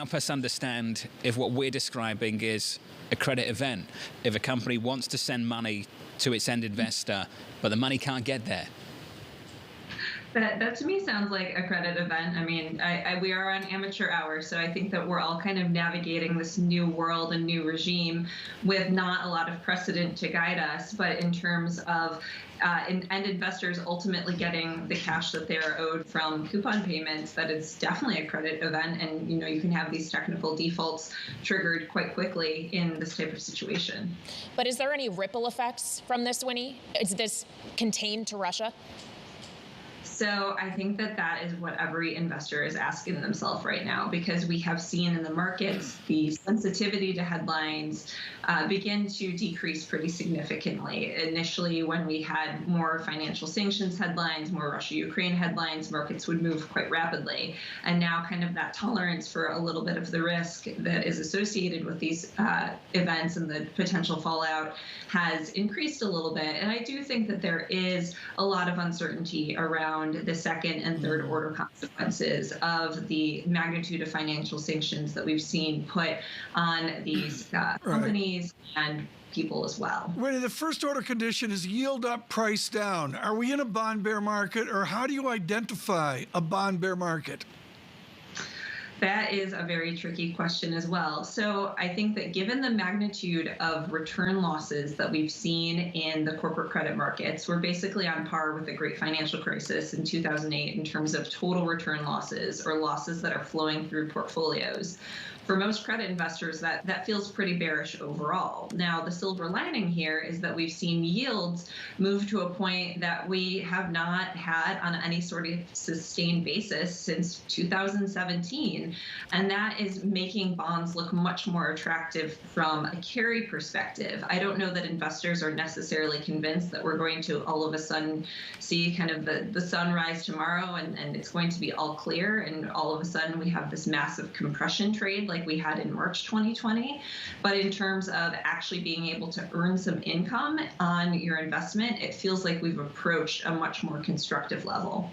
Help us understand if what we're describing is a credit event. If a company wants to send money to its end investor, but the money can't get there. That to me sounds like a credit event. I mean, we are on amateur hour, so I think that we're all kind of navigating this new world and new regime with not a lot of precedent to guide us. But in terms of end investors ultimately getting the cash that they're owed from coupon payments, that is definitely a credit event. And, you can have these technical defaults triggered quite quickly in this type of situation. But is there any ripple effects from this, Winnie? Is this contained to Russia? So I think that is what every investor is asking themselves right now, because we have seen in the markets the sensitivity to headlines begin to decrease pretty significantly. Initially, when we had more financial sanctions headlines, more Russia-Ukraine headlines, markets would move quite rapidly. And now kind of that tolerance for a little bit of the risk that is associated with these events and the potential fallout has increased a little bit. And I do think that there is a lot of uncertainty around the second and third order consequences of the magnitude of financial sanctions that we've seen put on these companies and people as well. Winnie, the first order condition is yield up, price down. Are we in a bond bear market, or how do you identify a bond bear market? That is a very tricky question as well. So I think that given the magnitude of return losses that we've seen in the corporate credit markets, we're basically on par with the great financial crisis in 2008 in terms of total return losses or losses that are flowing through portfolios. For most credit investors, that feels pretty bearish overall. Now, the silver lining here is that we've seen yields move to a point that we have not had on any sort of sustained basis since 2017. And that is making bonds look much more attractive from a carry perspective. I don't know that investors are necessarily convinced that we're going to all of a sudden see kind of the sun rise tomorrow and it's going to be all clear and all of a sudden we have this massive compression trade like we had in March 2020. But in terms of actually being able to earn some income on your investment, it feels like we've approached a much more constructive level.